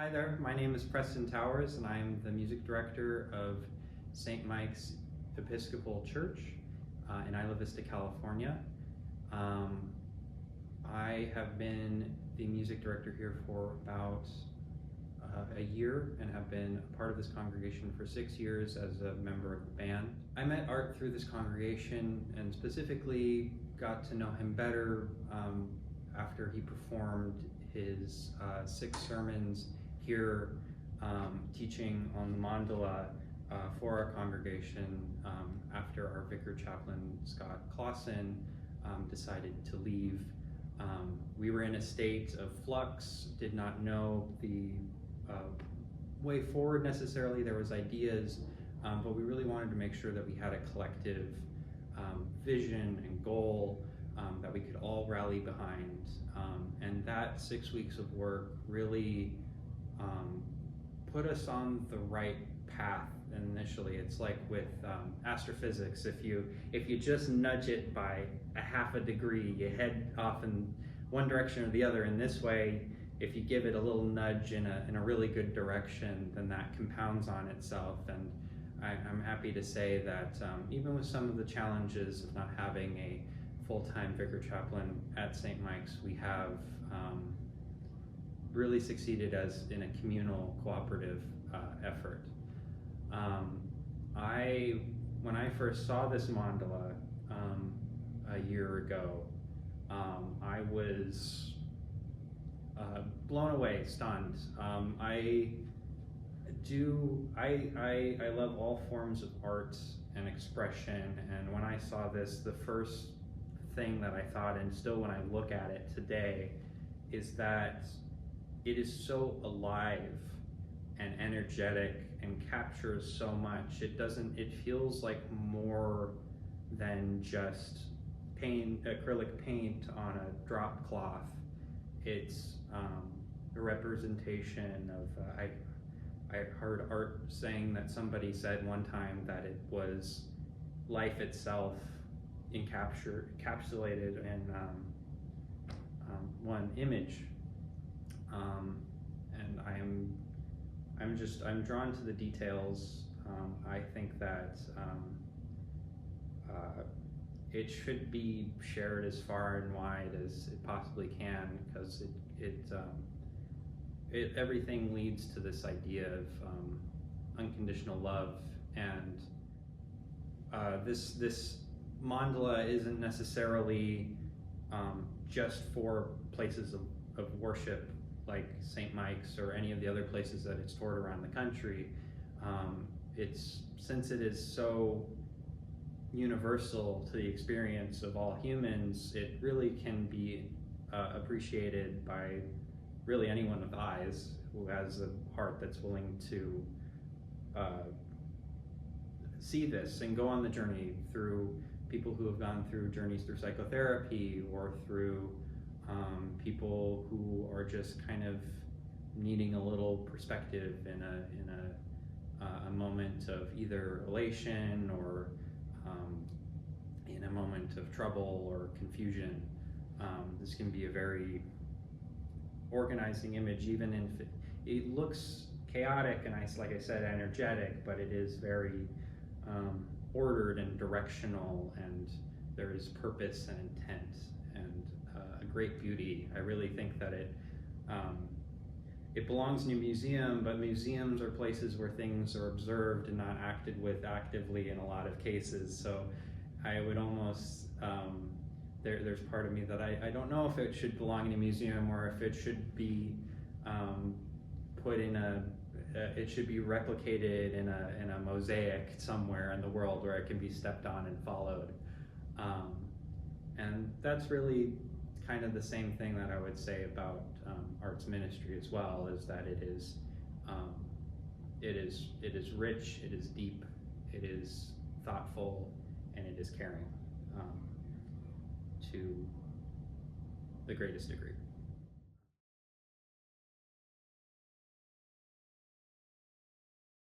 Hi there, my name is Preston Towers and I'm the music director of St. Mike's Episcopal Church in Isla Vista, California. I have been the music director here for about a year and have been a part of this congregation for 6 years as a member of the band. I met Art through this congregation and specifically got to know him better after he performed his 6 sermons here teaching on the mandala for our congregation after our vicar chaplain Scott Clausen decided to leave. We were in a state of flux, did not know the way forward necessarily. There was ideas, but we really wanted to make sure that we had a collective vision and goal that we could all rally behind. And that 6 weeks of work really put us on the right path initially. It's like with astrophysics, if you just nudge it by a half a degree, you head off in one direction or the other. In this way, if you give it a little nudge in a really good direction, then that compounds on itself. And I'm happy to say that even with some of the challenges of not having a full-time vicar chaplain at St. Mike's, we have really succeeded as in a communal cooperative effort. When I first saw this mandala a year ago, I was blown away, stunned. I love all forms of art and expression, and when I saw this, the first thing that I thought, and still when I look at it today, is that it is so alive and energetic and captures so much. It feels like more than just acrylic paint on a drop cloth. It's a representation of, I heard Art saying that somebody said one time that it was life itself encapsulated in one image. And I'm drawn to the details. I think that it should be shared as far and wide as it possibly can, because everything leads to this idea of unconditional love. And this mandala isn't necessarily just for places of worship like St. Mike's or any of the other places that it's toured around the country. Since it is so universal to the experience of all humans, it really can be appreciated by really anyone with eyes who has a heart that's willing to see this and go on the journey through people who have gone through journeys through psychotherapy, or through people who are just kind of needing a little perspective in a moment of either elation or in a moment of trouble or confusion. This can be a very organizing image, even if it looks chaotic and, like I said, energetic, but it is very ordered and directional, and there is purpose and intent and a great beauty. I really think that it belongs in a museum, but museums are places where things are observed and not acted with actively in a lot of cases. So I would almost, there's part of me that I don't know if it should belong in a museum, or if it should be put in it should be replicated in a mosaic somewhere in the world where it can be stepped on and followed. And that's really kind of the same thing that I would say about arts ministry as well, is that it is rich, it is deep, it is thoughtful, and it is caring to the greatest degree.